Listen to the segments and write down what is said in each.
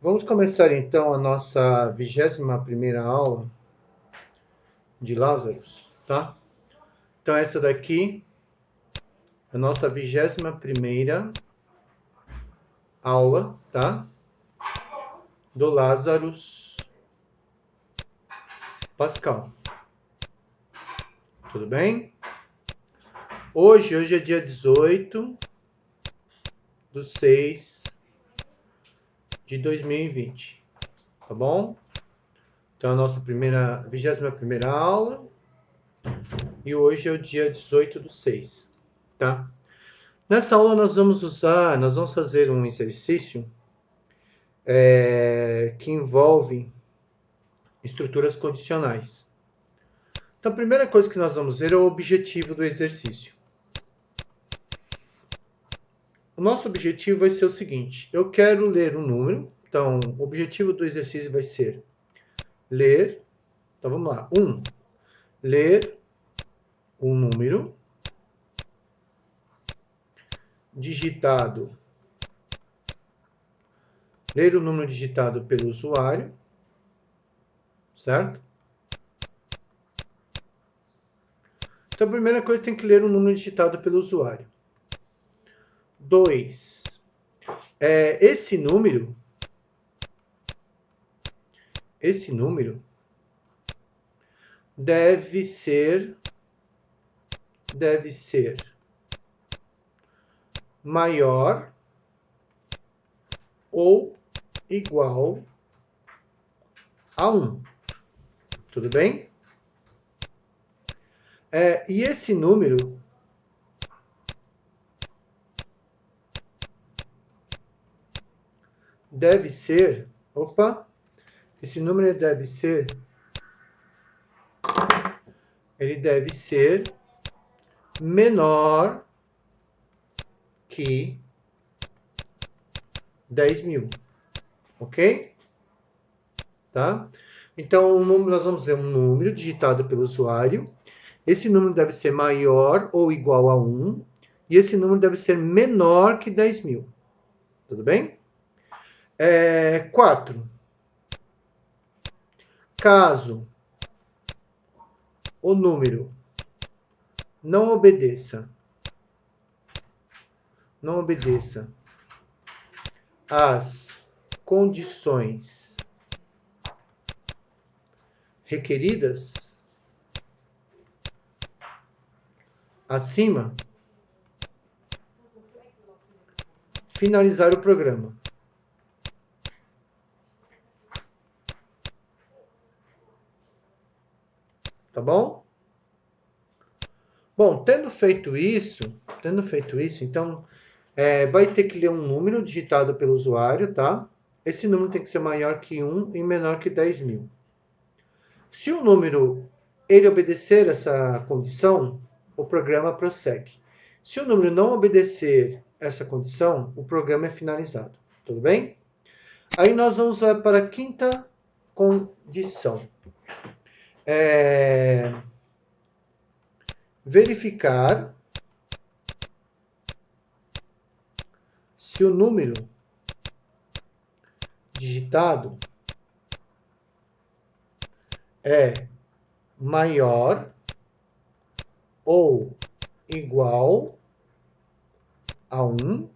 Vamos começar então a nossa 21ª aula de Lazarus, tá? Então essa daqui é a nossa 21ª aula, tá? Do Lazarus Pascal. Tudo bem? Hoje é dia 18/6/2020, tá bom? Então a nossa 21ª aula e hoje é o dia 18/6, tá? Nessa aula nós vamos fazer um exercício que envolve estruturas condicionais. Então, a primeira coisa que nós vamos ver é o objetivo do exercício. O nosso objetivo vai ser o seguinte: eu quero ler um número. Então, o objetivo do exercício vai ser ler. Então, vamos lá. Ler um número digitado. Ler o número digitado pelo usuário, certo? Então, a primeira coisa tem que ler o número digitado pelo usuário. 2. Esse número deve ser maior ou igual a 1. Tudo bem? E esse número deve ser... Esse número deve ser... Ele deve ser menor que 10.000. Ok? Tá? Então, nós vamos ver um número digitado pelo usuário. Esse número deve ser maior ou igual a 1. E esse número deve ser menor que 10.000. Tudo bem? 4. Caso o número não obedeça às condições requeridas acima, finalizar o programa. Tá bom? Bom, tendo feito isso, então, vai ter que ler um número digitado pelo usuário, tá? Esse número tem que ser maior que 1 e menor que 10.000. Se o número ele obedecer essa condição, o programa prossegue. Se o número não obedecer essa condição, o programa é finalizado. Tudo bem? Aí nós vamos para a quinta condição. Verificar se o número digitado é maior ou igual a 1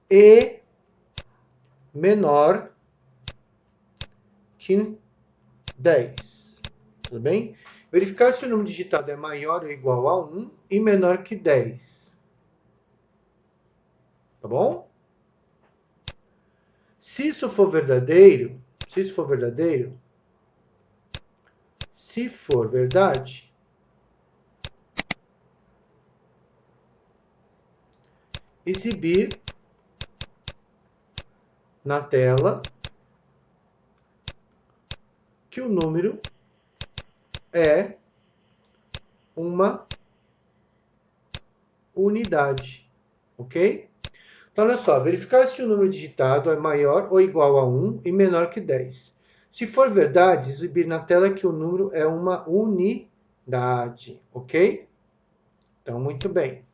e menor que 10. Tudo bem? Verificar se o número digitado é maior ou igual a 1 e menor que 10. Tá bom? Se isso for verdadeiro, se for verdade, exibir na tela que o número é uma unidade, ok? Então, olha só, verificar se o número digitado é maior ou igual a 1 e menor que 10. Se for verdade, exibir na tela que o número é uma unidade, ok? Então, muito bem.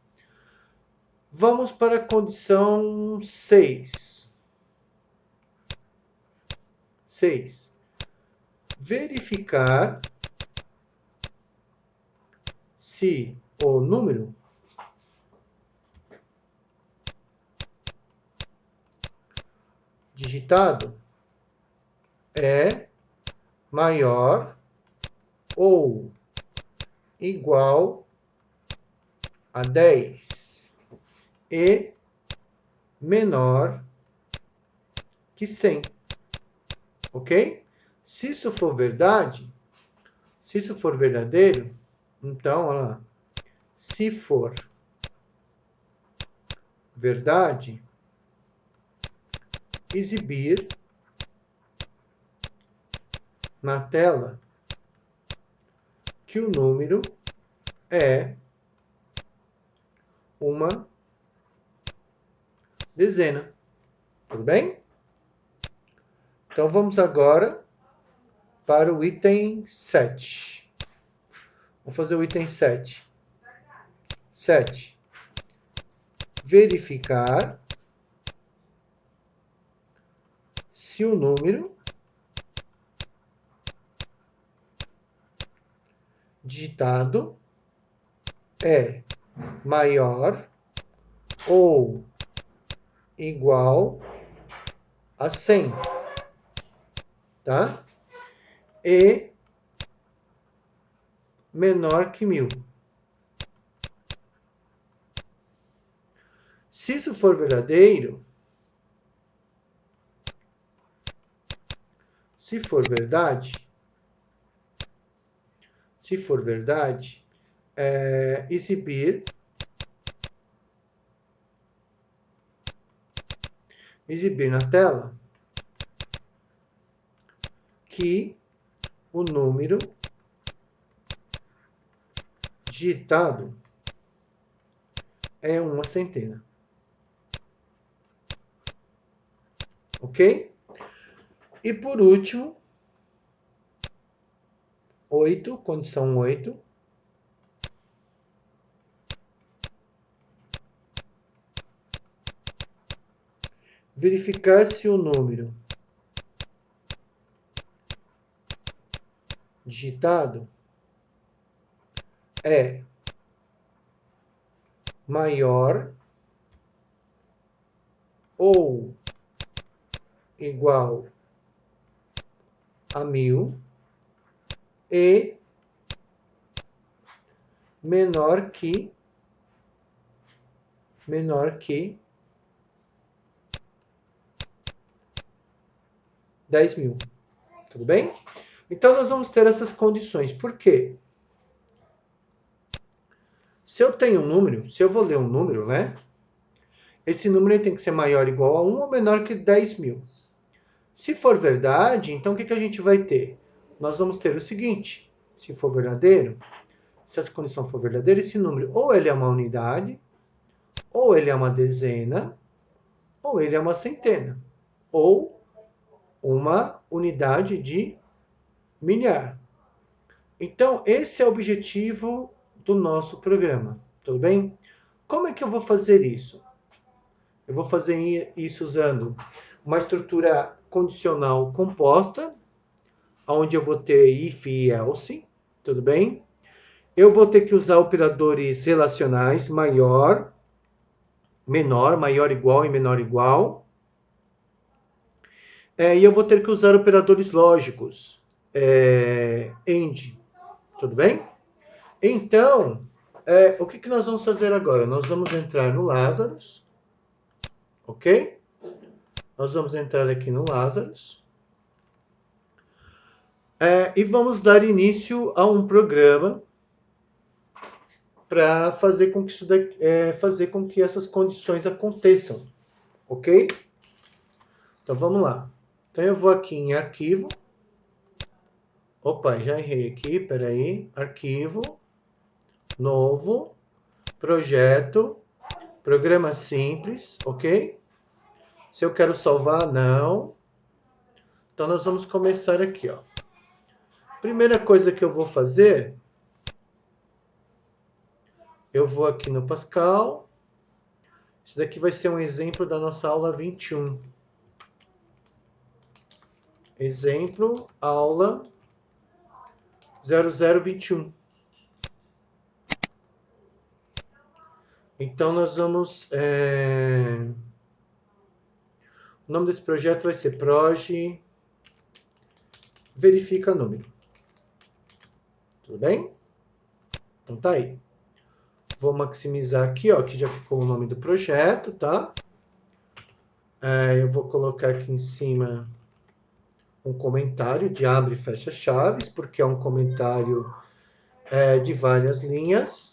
Vamos para a condição 6. 6. Verificar se o número digitado é maior ou igual a 10 e menor que 100. Ok? Se isso for verdade, se isso for verdadeiro, então, olha lá. Se for verdade, exibir na tela que o número é uma dezena. Tudo bem? Então, vamos agora para o item 7. Vou fazer o item 7. 7. Verificar se o número digitado é maior ou igual a 100, tá? E menor que 1000. Se isso for verdadeiro, se for verdade, exibir na tela que o número digitado é uma centena. Ok? E por último, 8, condição 8. Verificar se o número digitado é maior ou igual a 1000 e menor que 10.000. Tudo bem? Então, nós vamos ter essas condições. Por quê? Se eu tenho um número, se eu vou ler um número, né? Esse número tem que ser maior ou igual a 1 ou menor que 10.000. Se for verdade, então o que a gente vai ter? Nós vamos ter o seguinte, se for verdadeiro, se essa condição for verdadeira, esse número ou ele é uma unidade, ou ele é uma dezena, ou ele é uma centena, ou uma unidade de milhar. Então, esse é o objetivo do nosso programa, tudo bem? Como é que eu vou fazer isso? Eu vou fazer isso usando uma estrutura condicional composta, onde eu vou ter if e else, tudo bem? Eu vou ter que usar operadores relacionais, maior, menor, maior igual e menor igual. E eu vou ter que usar operadores lógicos, AND, tudo bem? Então, o que nós vamos fazer agora? Nós vamos entrar no Lazarus, ok? Nós vamos entrar aqui no Lazarus. E vamos dar início a um programa para fazer com que fazer com que essas condições aconteçam, ok? Então vamos lá. Então eu vou aqui em arquivo. Opa, já errei aqui, peraí. Arquivo, novo, projeto, programa simples, ok? Se eu quero salvar, não. Então nós vamos começar aqui, ó. Primeira coisa que eu vou fazer, eu vou aqui no Pascal. Isso daqui vai ser um exemplo da nossa aula 21. exemplo, aula 0021. Então, nós vamos... O nome desse projeto vai ser Proj Verifica Número. Tudo bem? Então, tá aí. Vou maximizar aqui, ó, que já ficou o nome do projeto, tá? Eu vou colocar aqui em cima um comentário de abre e fecha chaves, porque é um comentário de várias linhas.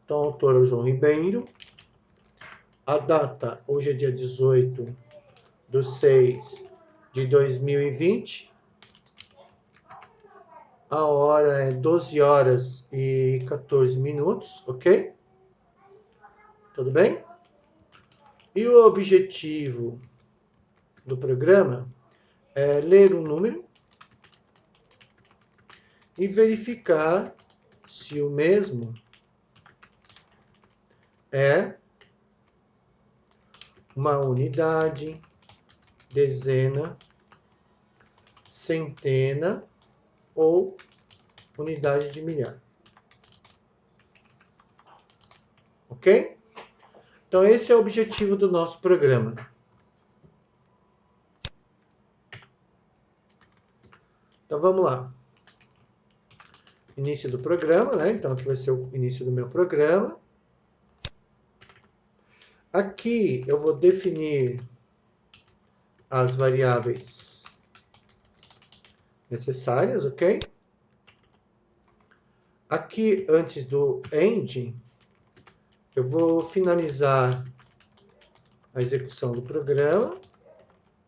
Então, autor é o João Ribeiro. A data, hoje é dia 18/6/2020. A hora é 12 horas e 14 minutos, ok? Tudo bem? E o objetivo do programa é ler um número e verificar se o mesmo é uma unidade, dezena, centena ou unidade de milhar. Ok? Então, esse é o objetivo do nosso programa. Então, vamos lá. Início do programa, né? Então, aqui vai ser o início do meu programa. Aqui, eu vou definir as variáveis necessárias, ok? Aqui, antes do end, eu vou finalizar a execução do programa,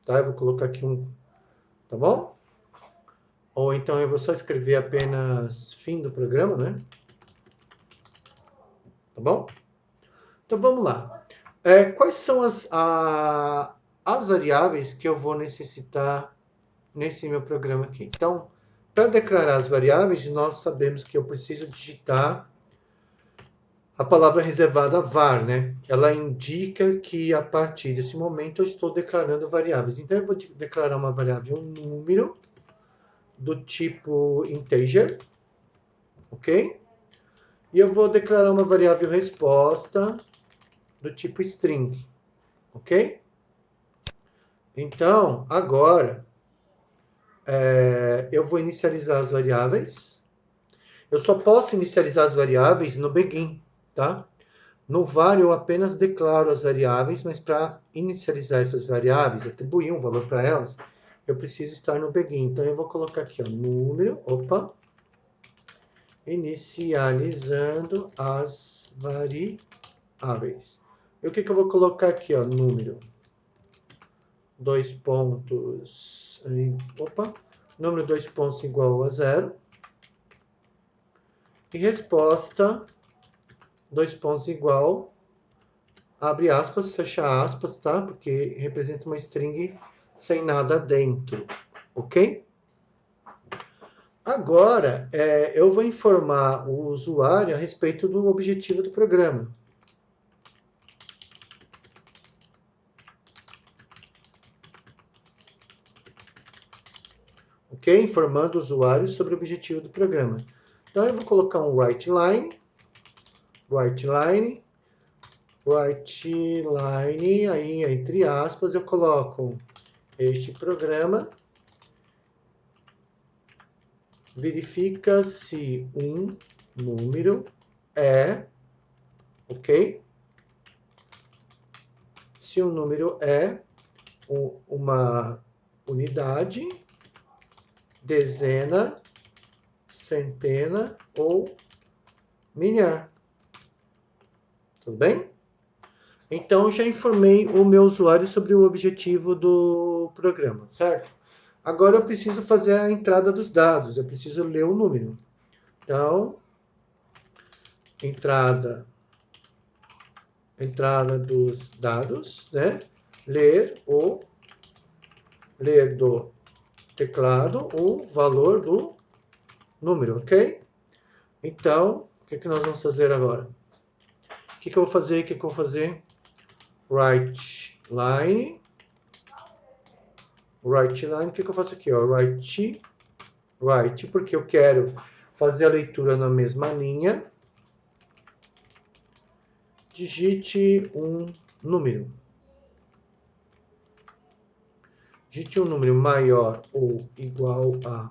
tá? Eu vou colocar aqui tá bom? Ou então eu vou só escrever apenas fim do programa, né? Tá bom? Então vamos lá. Quais são as variáveis que eu vou necessitar nesse meu programa aqui? Então, para declarar as variáveis, nós sabemos que eu preciso digitar a palavra reservada var, né? Ela indica que a partir desse momento eu estou declarando variáveis. Então eu vou declarar uma variável, um número do tipo integer, ok? E eu vou declarar uma variável resposta do tipo string, ok? Então, agora eu vou inicializar as variáveis. Eu só posso inicializar as variáveis no begin, tá? No var eu apenas declaro as variáveis, mas para inicializar essas variáveis, atribuir um valor para elas, eu preciso estar no begin. Então eu vou colocar aqui, ó, número, inicializando as variáveis. E o que eu vou colocar aqui, ó, número, número 2 pontos igual a 0, e resposta, 2 pontos igual, abre aspas, fecha aspas, tá? Porque representa uma string sem nada dentro, ok? Agora, eu vou informar o usuário a respeito do objetivo do programa. Ok? Informando o usuário sobre o objetivo do programa. Então, eu vou colocar um writeLine, aí entre aspas eu coloco este programa verifica se um número é, ok? Se um número é uma unidade, dezena, centena ou milhar. Tudo bem? Então, já informei o meu usuário sobre o objetivo do programa, certo? Agora eu preciso fazer a entrada dos dados, eu preciso ler o número. Então, entrada dos dados, né? Ler do teclado o valor do número, ok? Então, o que nós vamos fazer agora? O que eu vou fazer? Write line, o que eu faço aqui? Ó? Write, porque eu quero fazer a leitura na mesma linha. Digite um número. Digite um número maior ou igual a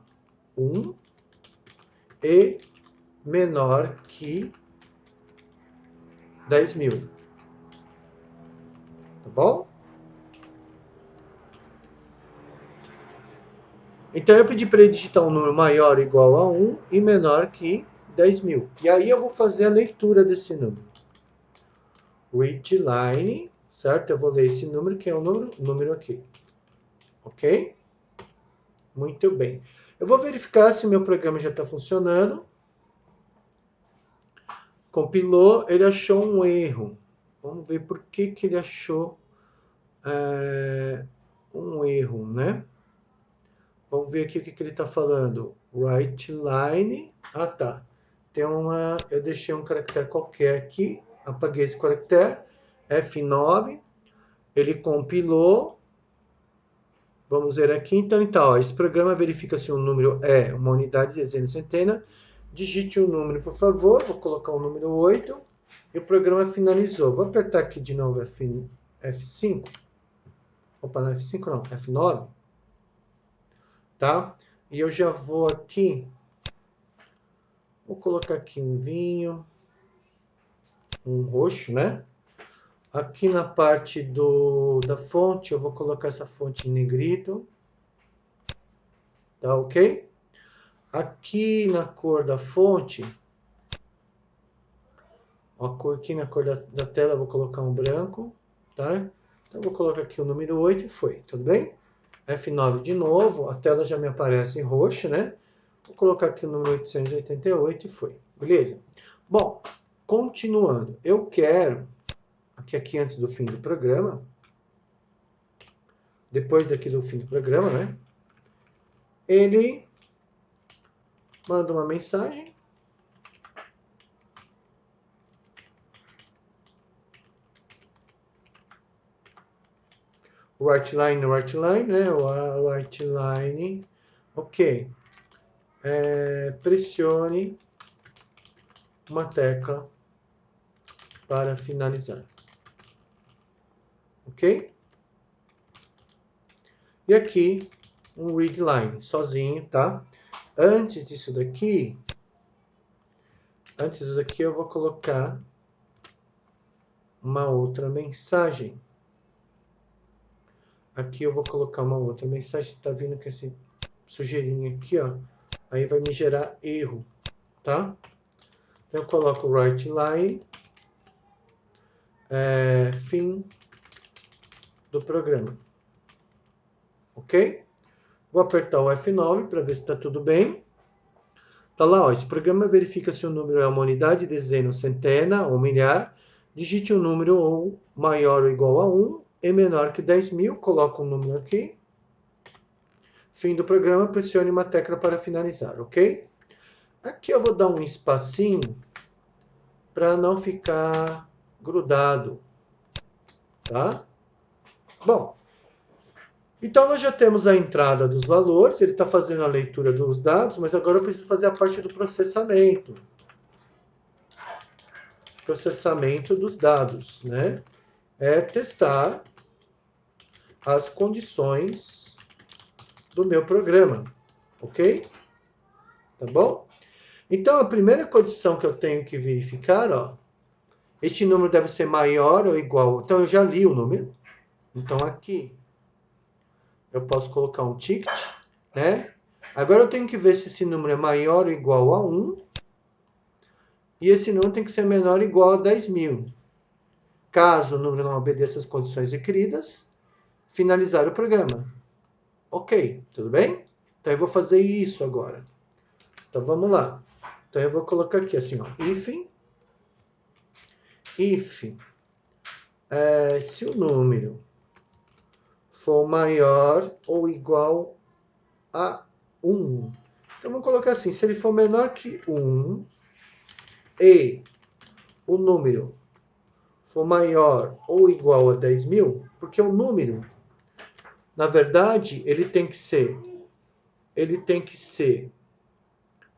1 e menor que 10.000. Tá bom? Então eu pedi para ele digitar um número maior ou igual a 1 e menor que 10.000. E aí eu vou fazer a leitura desse número. Readline, certo? Eu vou ler esse número, que é o número aqui. Ok? Muito bem. Eu vou verificar se o meu programa já está funcionando. Compilou, ele achou um erro. Vamos ver por que ele achou um erro, né? Vamos ver aqui o que ele está falando. Write line. Ah, tá. Eu deixei um caractere qualquer aqui. Apaguei esse caractere. F9. Ele compilou. Vamos ver aqui. Então, ó, esse programa verifica se um número é uma unidade, dezena, centena. Digite um número, por favor. Vou colocar o número 8. E o programa finalizou. Vou apertar aqui de novo F5. Opa, não é F5 não, F9. Tá? E eu já vou aqui. Vou colocar aqui um vinho. Um roxo, né? Aqui na parte da fonte, eu vou colocar essa fonte em negrito. Tá ok? Aqui na cor da fonte, aqui na cor da tela, eu vou colocar um branco, tá? Então, eu vou colocar aqui o número 8 e foi, tudo bem? F9 de novo, a tela já me aparece em roxo, né? Vou colocar aqui o número 888 e foi, beleza? Bom, continuando, eu quero, aqui antes do fim do programa, depois daqui do fim do programa, né? Ele manda uma mensagem. Write line, né? Write line. Ok. Pressione uma tecla para finalizar. Ok? E aqui, um read line, sozinho, tá? Antes disso daqui, eu vou colocar uma outra mensagem. Aqui eu vou colocar uma outra mensagem. Tá vindo com esse sujeirinho aqui, ó. Aí vai me gerar erro, tá? Então eu coloco write line, fim do programa. Ok? Vou apertar o F9 para ver se está tudo bem. Tá lá, ó, esse programa verifica se o número é uma unidade, dezena, centena ou milhar. Digite um número ou maior ou igual a 1 e menor que 10.000. Coloca um número aqui. Fim do programa, pressione uma tecla para finalizar, ok? Aqui eu vou dar um espacinho para não ficar grudado, tá? Bom, então nós já temos a entrada dos valores, ele está fazendo a leitura dos dados, mas agora eu preciso fazer a parte do processamento. Processamento dos dados, né? É testar as condições do meu programa, ok? Tá bom? Então, a primeira condição que eu tenho que verificar, ó, este número deve ser maior ou igual. Então, eu já li o número. Então, aqui, eu posso colocar um ticket, né? Agora, eu tenho que ver se esse número é maior ou igual a 1. E esse número tem que ser menor ou igual a 10.000. Caso o número não obedeça às condições requeridas, finalizar o programa. Ok, tudo bem? Então, eu vou fazer isso agora. Então, vamos lá. Então, eu vou colocar aqui assim, ó. If se o número for maior ou igual a 1. Então, vamos colocar assim. Se ele for menor que 1 e o número for maior ou igual a 10.000, por Porque o número, na verdade, ele tem que ser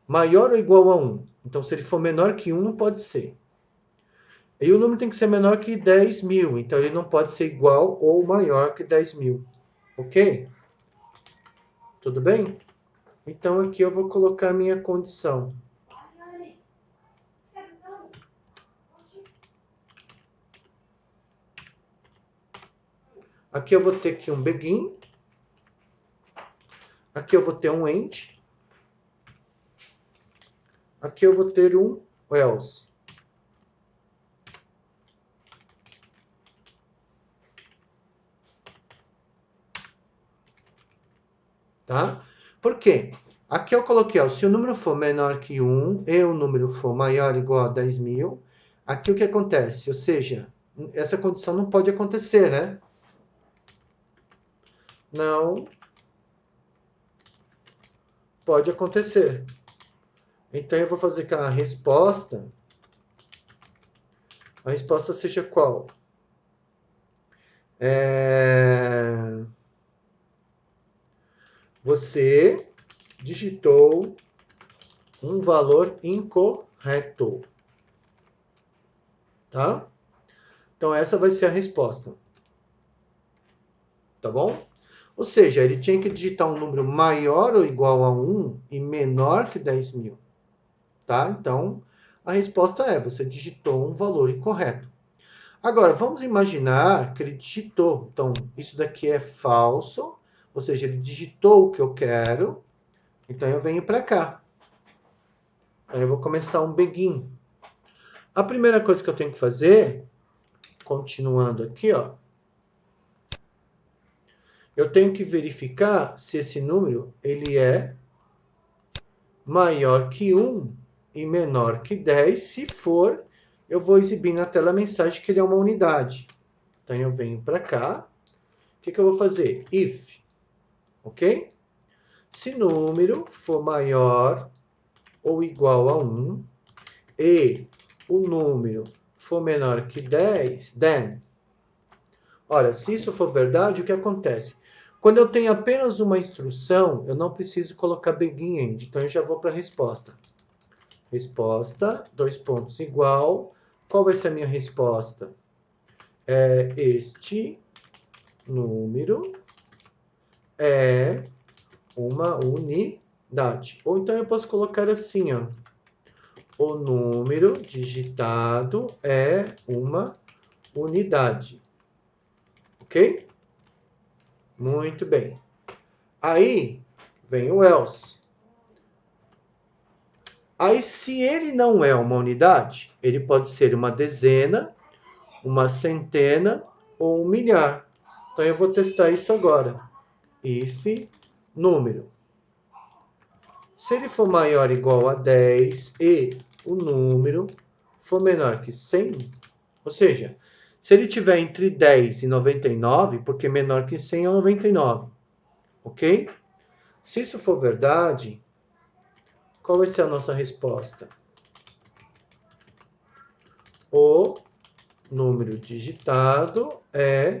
maior ou igual a 1. Então, se ele for menor que 1, não pode ser. E o número tem que ser menor que 10.000. Então, ele não pode ser igual ou maior que 10.000. Ok? Tudo bem? Então, aqui eu vou colocar a minha condição. Aqui eu vou ter aqui um begin. Aqui eu vou ter um end. Aqui eu vou ter um else. Tá? Por quê? Aqui eu coloquei, ó, se o número for menor que 1 e o número for maior ou igual a 10.000, aqui o que acontece? Ou seja, essa condição não pode acontecer, né? Não pode acontecer. Então eu vou fazer que a resposta seja qual? Você digitou um valor incorreto. Tá? Então essa vai ser a resposta. Tá bom? Ou seja, ele tinha que digitar um número maior ou igual a 1 e menor que 10.000. Tá? Então, a resposta é, você digitou um valor incorreto. Agora, vamos imaginar que ele digitou. Então, isso daqui é falso, ou seja, ele digitou o que eu quero. Então, eu venho para cá. Aí eu vou começar um begin. A primeira coisa que eu tenho que fazer, continuando aqui, ó, eu tenho que verificar se esse número ele é maior que 1 e menor que 10. Se for, eu vou exibir na tela a mensagem que ele é uma unidade. Então, eu venho para cá. O que eu vou fazer? If. Ok? Se número for maior ou igual a 1 e o número for menor que 10, then. Olha, se isso for verdade, o que acontece? Quando eu tenho apenas uma instrução, eu não preciso colocar begin end. Então, eu já vou para a resposta. Resposta, dois pontos, igual. Qual vai ser a minha resposta? Este número é uma unidade. Ou então eu posso colocar assim, ó. O número digitado é uma unidade. Ok? Muito bem. Aí vem o else. Aí, se ele não é uma unidade, ele pode ser uma dezena, uma centena ou um milhar. Então, eu vou testar isso agora. If número. Se ele for maior ou igual a 10 e o número for menor que 100, ou seja, se ele tiver entre 10 e 99, porque menor que 100 é 99, ok? Se isso for verdade, qual vai ser a nossa resposta? O número digitado é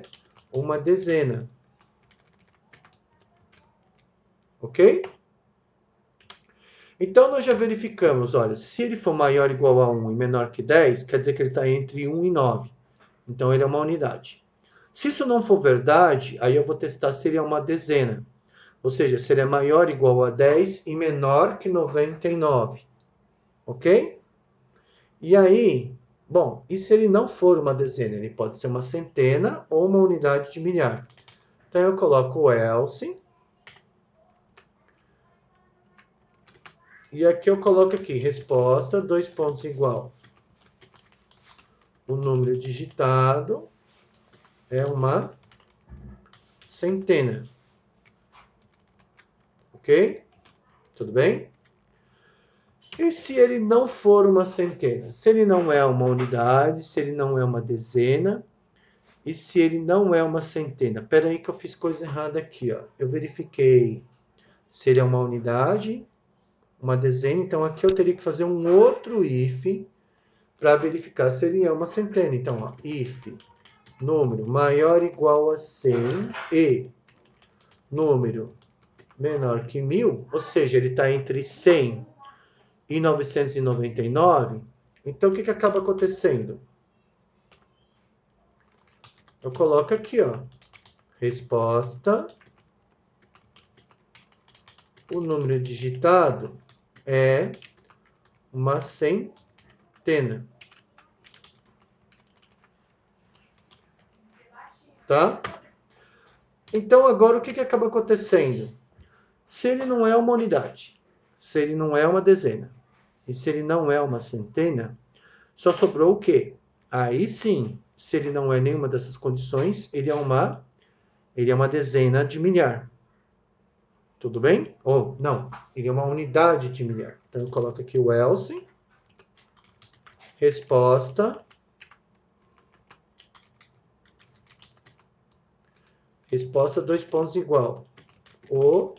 uma dezena. Ok? Então, nós já verificamos, olha, se ele for maior ou igual a 1 e menor que 10, quer dizer que ele está entre 1 e 9. Então, ele é uma unidade. Se isso não for verdade, aí eu vou testar se ele é uma dezena. Ou seja, se ele é maior ou igual a 10 e menor que 99. Ok? E aí, bom, e se ele não for uma dezena? Ele pode ser uma centena ou uma unidade de milhar. Então, eu coloco o else. E aqui eu coloco aqui, resposta, dois pontos igual. O número digitado é uma centena. Ok? Tudo bem? E se ele não for uma centena? Se ele não é uma unidade, se ele não é uma dezena, e se ele não é uma centena? Espera aí que eu fiz coisa errada aqui, ó. Eu verifiquei se ele é uma unidade, uma dezena, então aqui eu teria que fazer um outro if para verificar se ele é uma centena. Então, ó, if número maior ou igual a 100 e número menor que 1000, ou seja, ele está entre 100 e 999, então o que acaba acontecendo? Eu coloco aqui, ó, resposta, o número digitado é uma centena. Tá? Então, agora, o que acaba acontecendo? Se ele não é uma unidade, se ele não é uma dezena, e se ele não é uma centena, só sobrou o quê? Aí sim, se ele não é nenhuma dessas condições, ele é uma dezena de milhar. Tudo bem? Ou, não, ele é uma unidade de milhar. Então, eu coloco aqui o else, resposta, dois pontos igual. O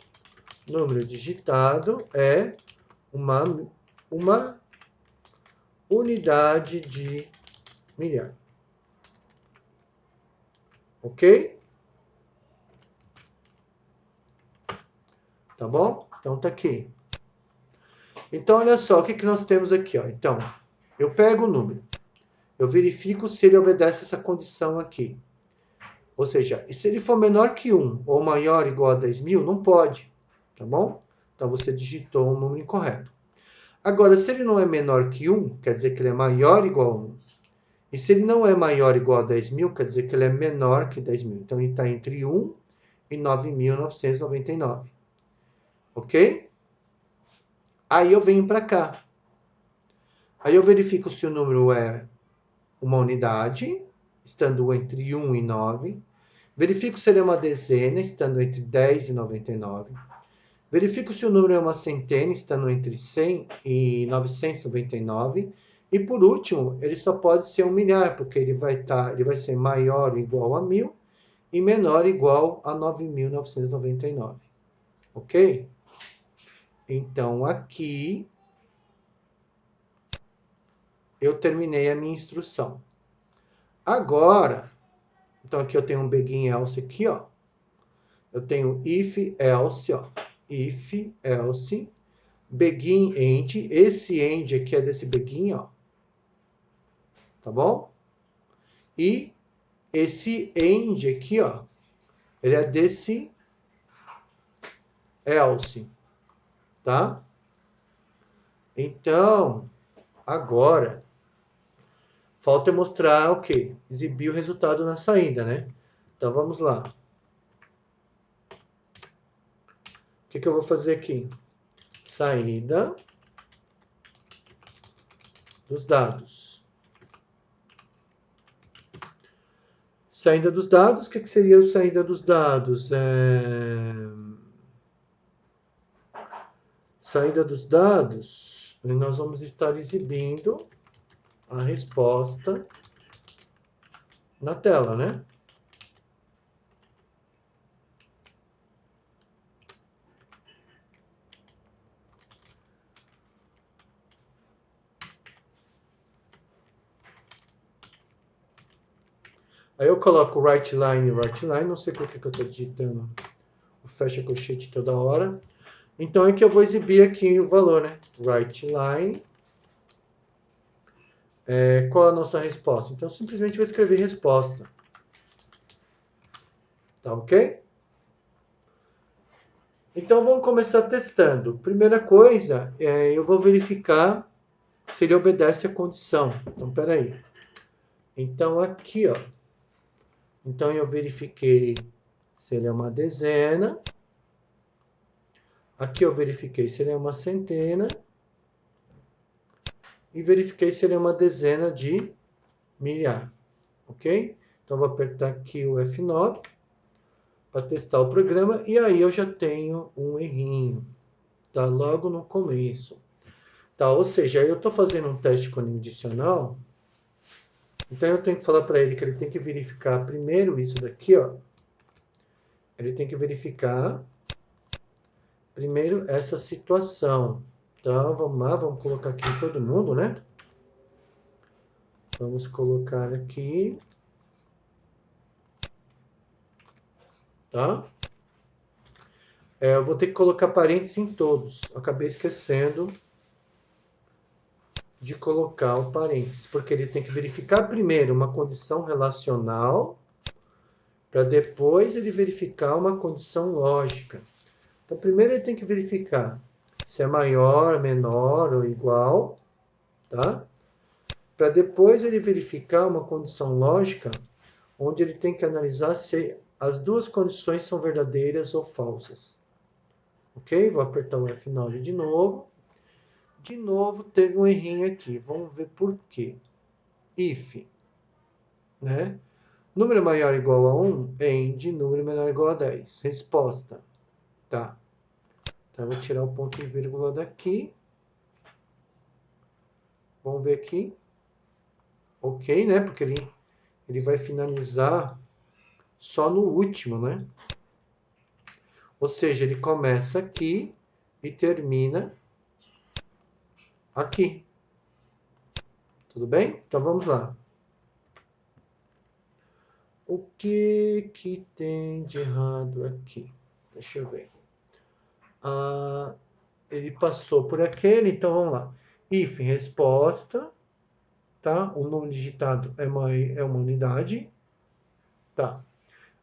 número digitado é uma unidade de milhar. Ok? Tá bom? Então tá aqui. Então, olha só, o que nós temos aqui, ó. Então, eu pego o número, eu verifico se ele obedece essa condição aqui. Ou seja, se ele for menor que 1 ou maior ou igual a 10.000, não pode, tá bom? Então, você digitou um número incorreto. Agora, se ele não é menor que 1, quer dizer que ele é maior ou igual a 1. E se ele não é maior ou igual a 10.000, quer dizer que ele é menor que 10.000. Então, ele está entre 1 e 9.999. Ok? Aí eu venho para cá. Aí eu verifico se o número é uma unidade, estando entre 1 e 9. Verifico se ele é uma dezena, estando entre 10 e 99. Verifico se o número é uma centena, estando entre 100 e 999. E por último, ele só pode ser um milhar, porque ele vai ser maior ou igual a 1000 e menor ou igual a 9.999. Ok? Então, aqui eu terminei a minha instrução. Agora, então aqui eu tenho um begin else aqui, ó. Eu tenho if else, ó. If else begin end. Esse end aqui é desse begin, ó. Tá bom? E esse end aqui, ó, ele é desse else, tá? Então, agora falta mostrar o quê? Exibir o resultado na saída, né? Então vamos lá. O que eu vou fazer aqui? Saída dos dados. Saída dos dados, o que seria a saída dos dados? Saída dos dados, nós vamos estar exibindo a resposta na tela, né? Aí eu coloco right line, não sei por que eu estou digitando o fecha colchete toda hora. Então é que eu vou exibir aqui o valor, né? Right line. Qual a nossa resposta? Então simplesmente vou escrever resposta. Tá ok? Então vamos começar testando. Primeira coisa, eu vou verificar se ele obedece a condição. Então, peraí. Então aqui, ó. Então eu verifiquei se ele é uma dezena. Aqui eu verifiquei se ele é uma centena. E verifiquei se ele é uma dezena de milhar. Ok? Então vou apertar aqui o F9 para testar o programa. E aí eu já tenho um errinho. Tá logo no começo. Tá? Ou seja, eu estou fazendo um teste condicional. Então eu tenho que falar para ele que ele tem que verificar primeiro isso daqui, ó. Ele tem que verificar primeiro essa situação. Então vamos lá, vamos colocar aqui todo mundo, né? Vamos colocar aqui tá? Eu vou ter que colocar parênteses em todos. Eu acabei esquecendo de colocar o parênteses, porque ele tem que verificar primeiro uma condição relacional, para depois ele verificar uma condição lógica. Então, primeiro ele tem que verificar se é maior, menor ou igual, tá? Para depois ele verificar uma condição lógica, onde ele tem que analisar se as duas condições são verdadeiras ou falsas. Ok? Vou apertar o F9 de novo. De novo, teve um errinho aqui. Vamos ver por quê. If, né? Número maior ou igual a 1, end, número menor ou igual a 10. Resposta. Tá. Então, eu vou tirar o ponto e vírgula daqui. Vamos ver aqui. Ok, né? Porque ele vai finalizar só no último, né? Ou seja, ele começa aqui e termina aqui. Tudo bem? Então, vamos lá. O que tem de errado aqui? Deixa eu ver. Ele passou por aquele, então vamos lá. If, resposta, tá? O número digitado é uma unidade, tá?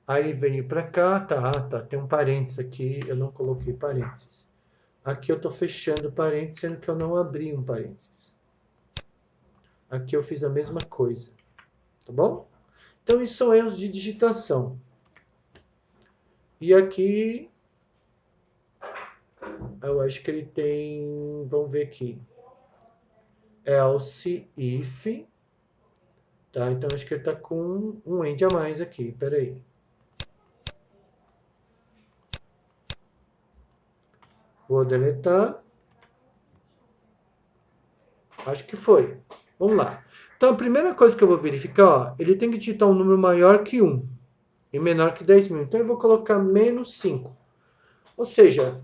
Aí ele veio para cá, tá, tem um parênteses aqui, eu não coloquei parênteses. Aqui eu estou fechando parênteses, sendo que eu não abri um parênteses. Aqui eu fiz a mesma coisa, tá bom? Então, isso são erros de digitação. E aqui, eu acho que ele tem, vamos ver aqui, else, if, tá? Então, acho que ele está com um end a mais aqui, peraí. Vou deletar. Acho que foi. Vamos lá. Então, a primeira coisa que eu vou verificar, ó, ele tem que digitar um número maior que 1 e menor que 10.000. Então, eu vou colocar menos 5. Ou seja,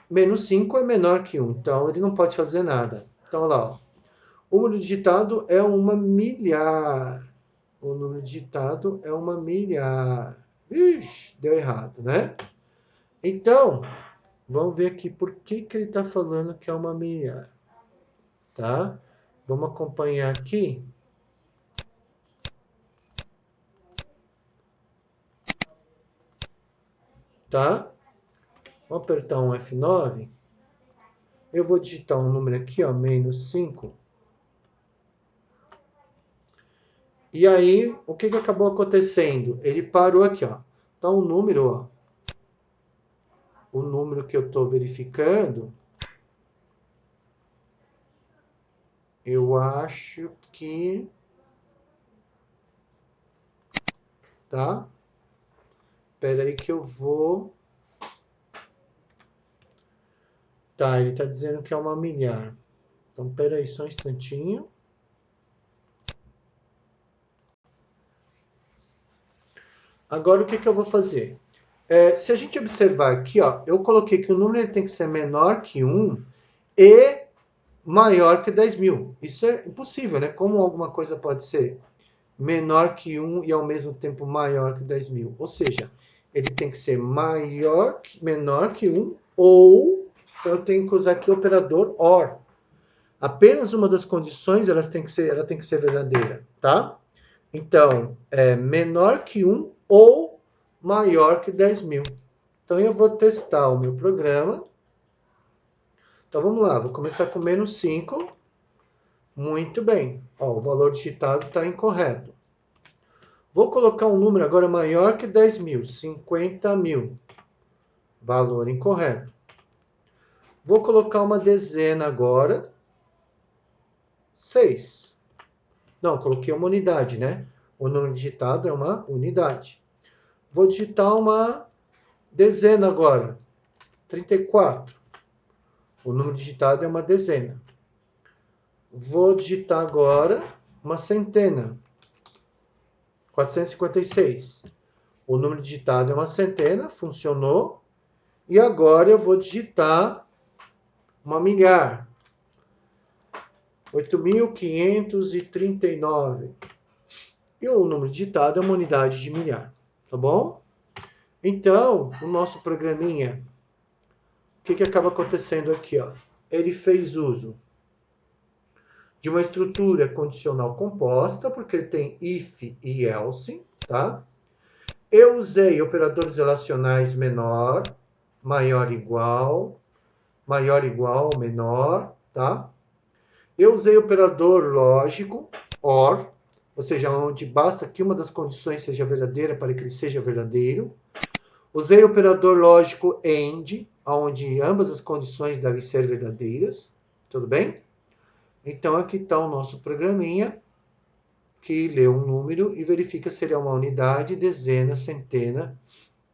menos 5 é menor que 1. Então, ele não pode fazer nada. Então, olha lá, ó. O número digitado é uma milhar. O número digitado é uma milhar. Ixi, deu errado, né? Então, vamos ver aqui por que ele está falando que é uma milhar. Tá? Vamos acompanhar aqui. Tá? Vou apertar um F9. Eu vou digitar um número aqui, ó, menos 5. E aí, o que acabou acontecendo? Ele parou aqui, ó. Então, o número, ó. O número que eu estou verificando, eu acho que... Tá? Espera aí que eu vou... Tá, ele está dizendo que é uma milhar. Então, espera aí só um instantinho. Agora, o que eu vou fazer? Se a gente observar aqui, ó, eu coloquei que o número tem que ser menor que 1 e maior que 10.000. Isso é impossível, né? Como alguma coisa pode ser menor que 1 e ao mesmo tempo maior que 10.000? Ou seja, ele tem que ser menor que 1 ou eu tenho que usar aqui o operador OR. Apenas uma das condições ela tem que ser verdadeira, tá? Então, é menor que 1 ou maior que 10.000. Então, eu vou testar o meu programa. Então, vamos lá. Vou começar com menos 5. Muito bem. Ó, o valor digitado está incorreto. Vou colocar um número agora maior que 10.000. 50.000. Valor incorreto. Vou colocar uma dezena agora. 6. Não, coloquei uma unidade, né? O número digitado é uma unidade. Vou digitar uma dezena agora. 34. O número digitado é uma dezena. Vou digitar agora uma centena. 456. O número digitado é uma centena, funcionou. E agora eu vou digitar uma milhar. 8.539. E o número digitado é uma unidade de milhar. Tá bom? Então, o nosso programinha, o que acaba acontecendo aqui? Ó? Ele fez uso de uma estrutura condicional composta, porque ele tem if e else, tá? Eu usei operadores relacionais menor, maior, igual, menor, tá? Eu usei operador lógico, OR, ou seja, onde basta que uma das condições seja verdadeira para que ele seja verdadeiro. Usei operador lógico AND, onde ambas as condições devem ser verdadeiras, tudo bem? Então aqui está o nosso programinha, que lê um número e verifica se ele é uma unidade, dezena, centena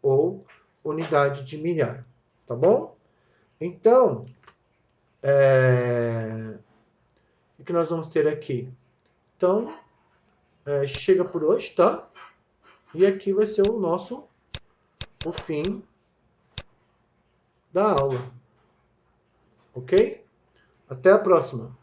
ou unidade de milhar, tá bom? Então, o que nós vamos ter aqui? Então, chega por hoje, tá? E aqui vai ser o fim da aula, ok? Até a próxima!